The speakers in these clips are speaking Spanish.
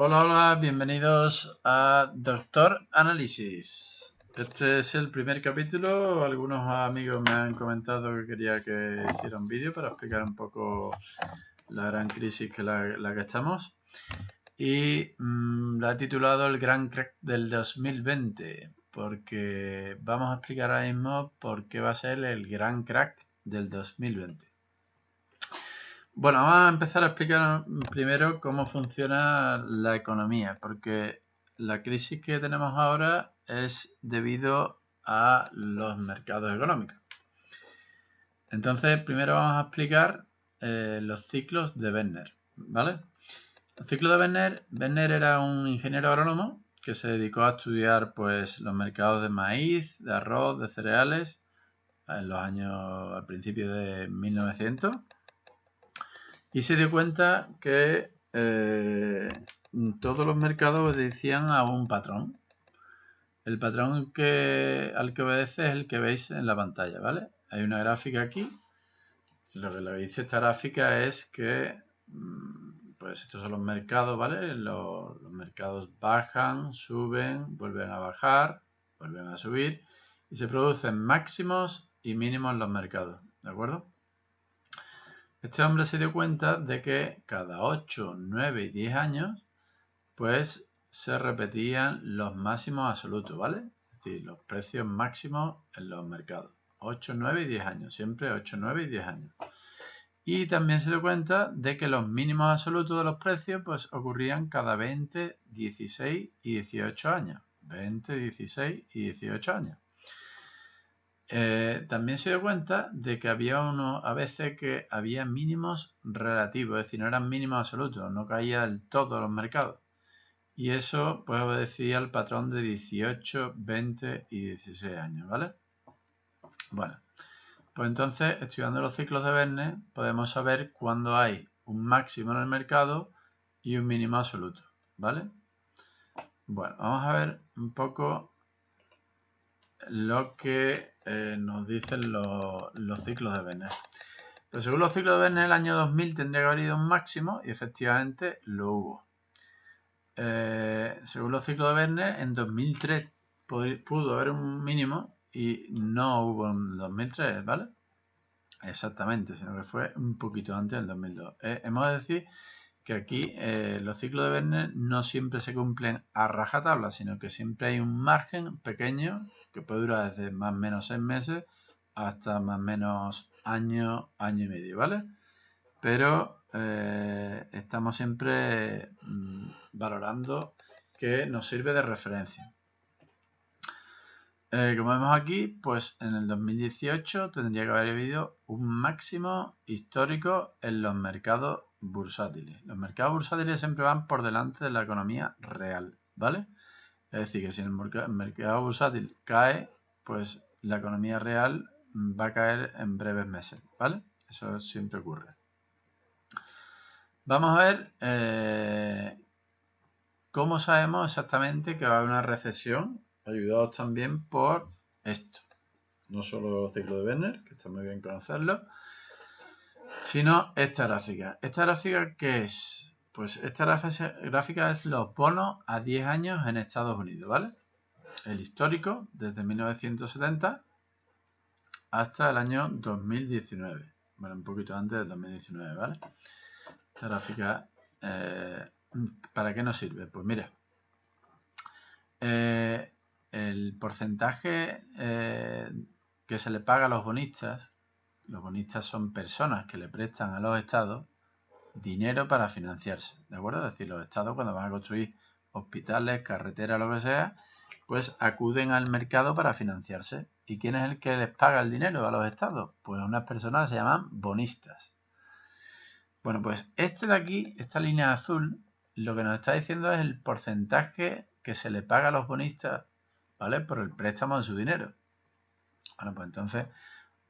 Hola, hola, bienvenidos a Doctor Análisis. Este es el primer capítulo. Algunos amigos me han comentado que quería que hiciera un vídeo para explicar un poco la gran crisis que la que estamos. Y la he titulado El Gran Crack del 2020, porque vamos a explicar ahora mismo por qué va a ser el gran crack del 2020. Bueno, vamos a empezar a explicar primero cómo funciona la economía, porque la crisis que tenemos ahora es debido a los mercados económicos. Entonces, primero vamos a explicar los ciclos de Werner, ¿vale? El ciclo de Werner era un ingeniero agrónomo que se dedicó a estudiar pues los mercados de maíz, de arroz, de cereales en los años al principio de 1900. Y se dio cuenta que todos los mercados obedecían a un patrón. El patrón al que obedece es el que veis en la pantalla, ¿vale? Hay una gráfica aquí. Lo que dice esta gráfica es que pues estos son los mercados, ¿vale? Los mercados bajan, suben, vuelven a bajar, vuelven a subir y se producen máximos y mínimos en los mercados, ¿de acuerdo? Este hombre se dio cuenta de que cada 8, 9 y 10 años, pues se repetían los máximos absolutos, ¿vale? Es decir, los precios máximos en los mercados. 8, 9 y 10 años, siempre 8, 9 y 10 años. Y también se dio cuenta de que los mínimos absolutos de los precios pues ocurrían cada 20, 16 y 18 años. 20, 16 y 18 años. También se dio cuenta de que había a veces que había mínimos relativos, es decir, no eran mínimos absolutos, no caía del todo los mercados. Y eso pues obedecía al patrón de 18, 20 y 16 años, ¿vale? Bueno, pues entonces, estudiando los ciclos de Werner, podemos saber cuándo hay un máximo en el mercado y un mínimo absoluto, ¿vale? Bueno, vamos a ver un poco lo que nos dicen los ciclos de Werner. Pero según los ciclos de Werner, el año 2000 tendría que haber ido un máximo y efectivamente lo hubo. Según los ciclos de Werner, en 2003 pudo haber un mínimo y no hubo en 2003, ¿vale? Exactamente, sino que fue un poquito antes del 2002. Hemos de decir que aquí los ciclos de Werner no siempre se cumplen a rajatabla, sino que siempre hay un margen pequeño que puede durar desde más o menos 6 meses hasta más o menos año, año y medio, ¿vale? Pero estamos siempre valorando que nos sirve de referencia. Como vemos aquí, pues en el 2018 tendría que haber habido un máximo histórico en los mercados bursátiles. Los mercados bursátiles siempre van por delante de la economía real, ¿vale? Es decir, que si el mercado bursátil cae, pues la economía real va a caer en breves meses, ¿vale? Eso siempre ocurre. Vamos a ver cómo sabemos exactamente que va a haber una recesión, ayudados también por esto. No solo el ciclo de Werner, que está muy bien conocerlo, sino esta gráfica. ¿Esta gráfica qué es? Pues esta gráfica es los bonos a 10 años en Estados Unidos, ¿vale? El histórico desde 1970 hasta el año 2019. Bueno, un poquito antes del 2019, ¿vale? Esta gráfica, ¿para qué nos sirve? Pues mira, el porcentaje que se le paga a los bonistas son personas que le prestan a los estados dinero para financiarse, ¿de acuerdo? Es decir, los estados cuando van a construir hospitales, carreteras, lo que sea, pues acuden al mercado para financiarse. ¿Y quién es el que les paga el dinero a los estados? Pues unas personas se llaman bonistas. Bueno, pues este de aquí, esta línea azul, lo que nos está diciendo es el porcentaje que se le paga a los bonistas, ¿vale? Por el préstamo de su dinero. Bueno, pues entonces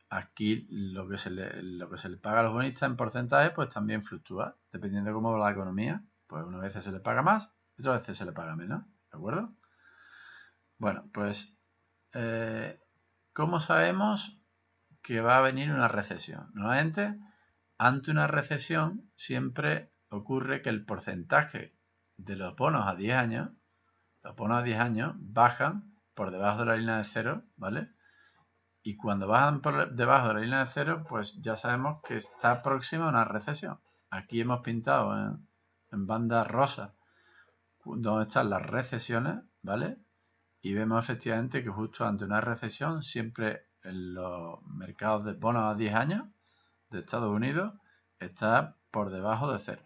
aquí lo que se le paga a los bonistas en porcentaje pues también fluctúa, dependiendo de cómo va la economía. Pues unas veces se le paga más y otras veces se le paga menos, ¿de acuerdo? Bueno, pues ¿cómo sabemos que va a venir una recesión? Normalmente, ante una recesión siempre ocurre que el porcentaje de los bonos a 10 años, los bonos a 10 años bajan por debajo de la línea de cero, ¿vale? Y cuando bajan por debajo de la línea de cero, pues ya sabemos que está próxima a una recesión. Aquí hemos pintado en banda rosa donde están las recesiones, ¿vale? Y vemos efectivamente que justo ante una recesión, siempre en los mercados de bonos a 10 años de Estados Unidos está por debajo de cero,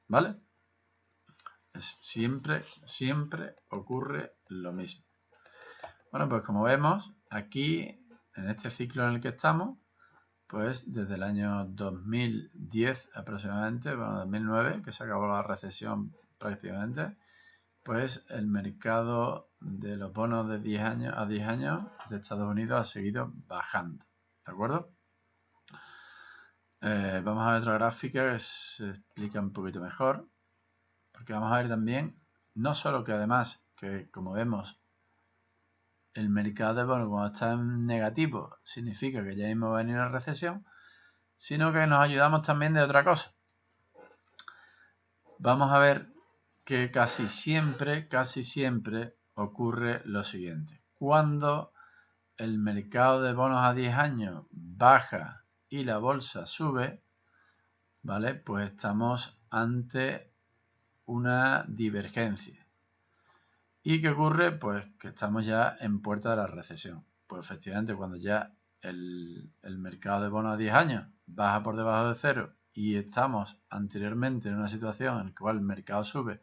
¿vale? Siempre ocurre lo mismo. Bueno, pues como vemos, aquí en este ciclo en el que estamos, pues desde el año 2010 aproximadamente, bueno, 2009, que se acabó la recesión prácticamente, pues el mercado de los bonos de 10 años a 10 años de Estados Unidos ha seguido bajando, ¿de acuerdo? Vamos a ver otra gráfica que se explica un poquito mejor, porque vamos a ver también, no solo que además, que como vemos, el mercado de bonos cuando está en negativo significa que ya mismo va a venir una recesión, sino que nos ayudamos también de otra cosa. Vamos a ver que casi siempre ocurre lo siguiente. Cuando el mercado de bonos a 10 años baja y la bolsa sube, ¿vale? Pues estamos ante una divergencia. ¿Y qué ocurre? Pues que estamos ya en puerta de la recesión. Pues efectivamente cuando ya el mercado de bonos a 10 años baja por debajo de cero y estamos anteriormente en una situación en la cual el mercado sube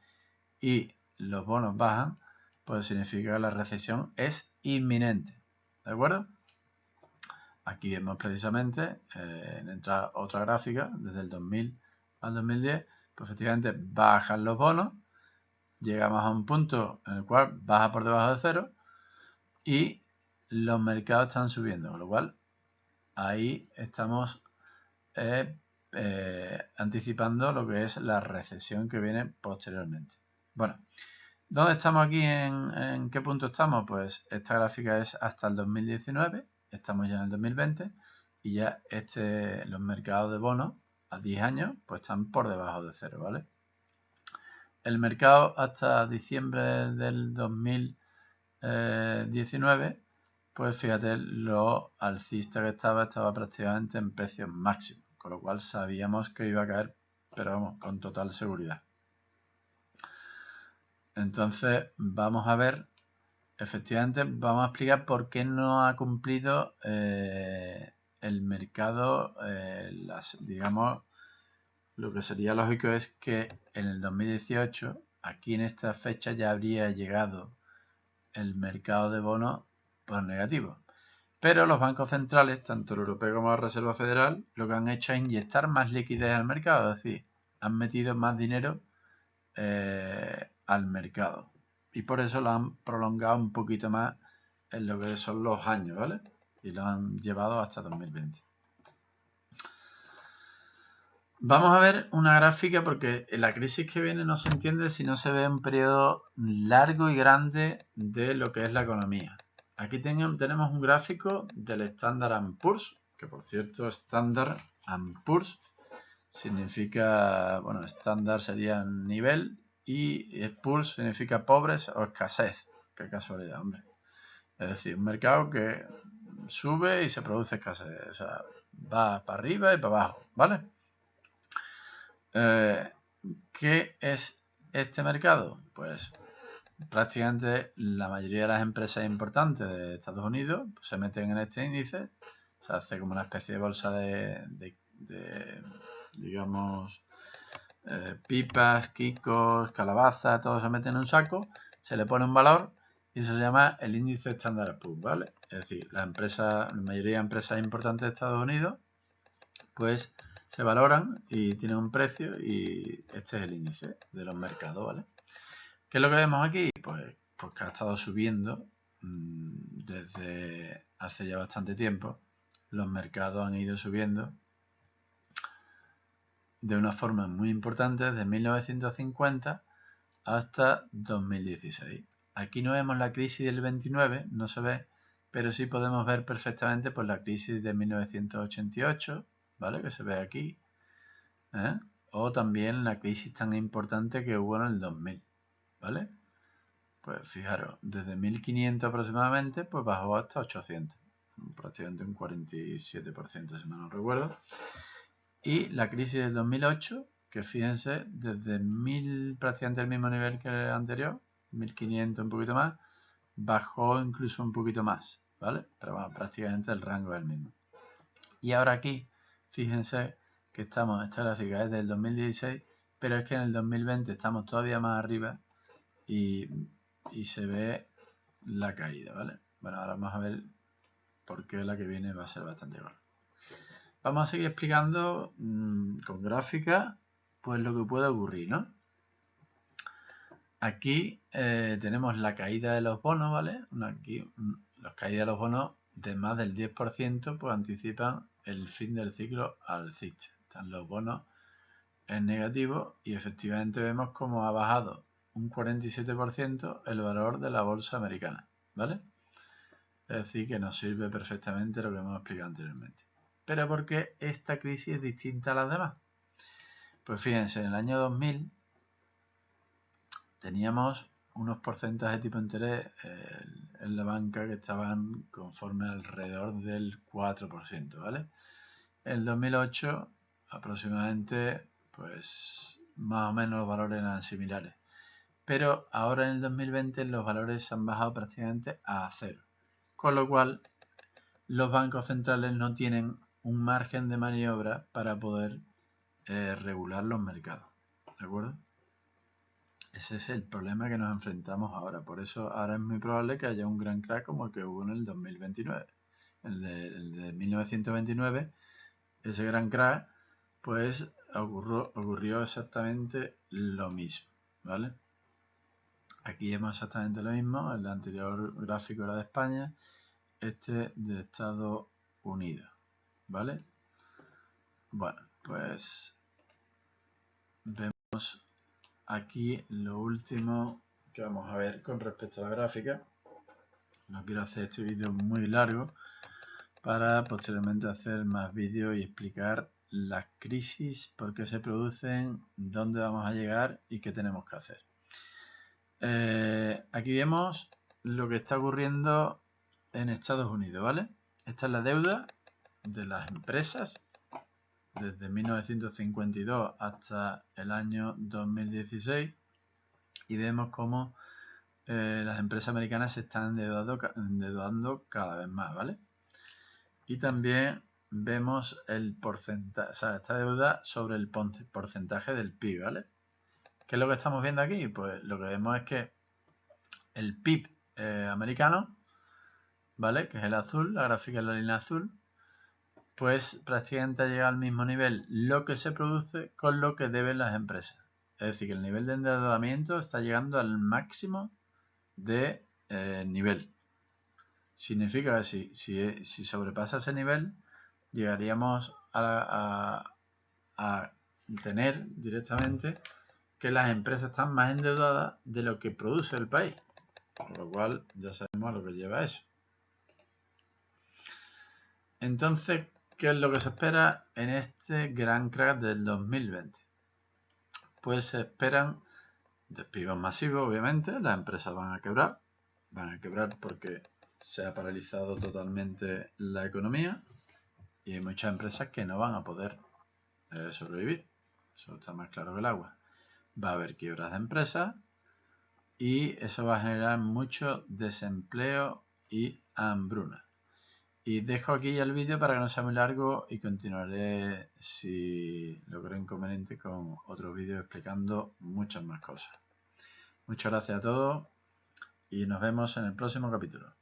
y los bonos bajan, pues significa que la recesión es inminente. ¿De acuerdo? Aquí vemos precisamente en otra gráfica, desde el 2000 al 2010, pues efectivamente bajan los bonos, llegamos a un punto en el cual baja por debajo de cero y los mercados están subiendo, con lo cual ahí estamos anticipando lo que es la recesión que viene posteriormente. Bueno, ¿dónde estamos aquí? ¿En qué punto estamos? Pues esta gráfica es hasta el 2019, estamos ya en el 2020 y ya los mercados de bonos a 10 años pues están por debajo de cero, ¿vale? El mercado hasta diciembre del 2019, pues fíjate lo alcista que estaba prácticamente en precios máximos, con lo cual sabíamos que iba a caer, pero vamos, con total seguridad. Entonces vamos a ver, efectivamente vamos a explicar por qué no ha cumplido el mercado, digamos, lo que sería lógico es que en el 2018, aquí en esta fecha ya habría llegado el mercado de bonos por negativo. Pero los bancos centrales, tanto el europeo como la Reserva Federal, lo que han hecho es inyectar más liquidez al mercado, es decir, han metido más dinero al mercado. Y por eso lo han prolongado un poquito más en lo que son los años, ¿vale? Y lo han llevado hasta 2020. Vamos a ver una gráfica porque la crisis que viene no se entiende si no se ve un periodo largo y grande de lo que es la economía. Aquí tenemos un gráfico del Standard & Poor's, que por cierto Standard & Poor's significa, bueno, estándar sería nivel y Poor's significa pobres o escasez. Qué casualidad, hombre. Es decir, un mercado que sube y se produce escasez. O sea, va para arriba y para abajo, ¿vale? ¿Qué es este mercado? Pues prácticamente la mayoría de las empresas importantes de Estados Unidos pues, se meten en este índice, se hace como una especie de bolsa de digamos, pipas, quicos, calabazas, todo se mete en un saco, se le pone un valor y eso se llama el índice Standard & Poor's, ¿vale? Es decir, la mayoría de empresas importantes de Estados Unidos, pues se valoran y tienen un precio y este es el índice de los mercados, ¿vale? ¿Qué es lo que vemos aquí? Pues que ha estado subiendo desde hace ya bastante tiempo. Los mercados han ido subiendo de una forma muy importante desde 1950 hasta 2016. Aquí no vemos la crisis del 29, no se ve, pero sí podemos ver perfectamente pues, la crisis de 1988, ¿vale? Que se ve aquí. o también la crisis tan importante que hubo en el 2000, ¿vale? Pues fijaros, desde 1500 aproximadamente, pues bajó hasta 800, prácticamente un 47%, si mal no recuerdo. Y la crisis del 2008, que fíjense, desde 1000, prácticamente el mismo nivel que el anterior, 1500, un poquito más, bajó incluso un poquito más, ¿vale? Pero bueno, prácticamente el rango es el mismo. Y ahora aquí, fíjense que estamos, esta gráfica es del 2016, pero es que en el 2020 estamos todavía más arriba y se ve la caída, ¿vale? Bueno, ahora vamos a ver por qué la que viene va a ser bastante gorda. Vamos a seguir explicando con gráfica pues lo que puede ocurrir, ¿no? Aquí tenemos la caída de los bonos, ¿vale? Aquí las caídas de los bonos de más del 10% pues anticipan el fin del ciclo alcista. Están los bonos en negativo y efectivamente vemos cómo ha bajado un 47% el valor de la bolsa americana, ¿vale? Es decir, que nos sirve perfectamente lo que hemos explicado anteriormente. Pero ¿por qué esta crisis es distinta a las demás? Pues fíjense, en el año 2000 teníamos unos porcentajes tipo de interés en la banca que estaban conforme alrededor del 4%, ¿vale? En el 2008 aproximadamente, pues más o menos los valores eran similares. Pero ahora en el 2020 los valores se han bajado prácticamente a cero. Con lo cual, los bancos centrales no tienen un margen de maniobra para poder regular los mercados. ¿De acuerdo? Ese es el problema que nos enfrentamos ahora. Por eso ahora es muy probable que haya un gran crack como el que hubo en el 2029. El de 1929, ese gran crack, pues ocurrió exactamente lo mismo, ¿vale? Aquí vemos exactamente lo mismo. El anterior gráfico era de España, este de Estados Unidos, ¿vale? Bueno, pues vemos aquí lo último que vamos a ver con respecto a la gráfica. No quiero hacer este vídeo muy largo para posteriormente hacer más vídeos y explicar las crisis, por qué se producen, dónde vamos a llegar y qué tenemos que hacer. Aquí vemos lo que está ocurriendo en Estados Unidos, ¿vale? Esta es la deuda de las empresas desde 1952 hasta el año 2016 y vemos cómo las empresas americanas se están endeudando cada vez más, ¿vale? Y también vemos el porcentaje, o sea, esta deuda sobre el porcentaje del PIB, ¿vale? ¿Qué es lo que estamos viendo aquí? Pues lo que vemos es que el PIB americano, ¿vale? Que es el azul, la gráfica es la línea azul, pues prácticamente ha llegado al mismo nivel lo que se produce con lo que deben las empresas. Es decir, que el nivel de endeudamiento está llegando al máximo de nivel. Significa que si sobrepasa ese nivel, llegaríamos a tener directamente que las empresas están más endeudadas de lo que produce el país. Con lo cual ya sabemos a lo que lleva eso. Entonces, ¿qué es lo que se espera en este gran crack del 2020? Pues se esperan despidos masivos, obviamente. Las empresas van a quebrar porque se ha paralizado totalmente la economía y hay muchas empresas que no van a poder sobrevivir. Eso está más claro que el agua. Va a haber quiebras de empresas y eso va a generar mucho desempleo y hambruna. Y dejo aquí ya el vídeo para que no sea muy largo y continuaré, si lo creo inconveniente, con otros vídeos explicando muchas más cosas. Muchas gracias a todos y nos vemos en el próximo capítulo.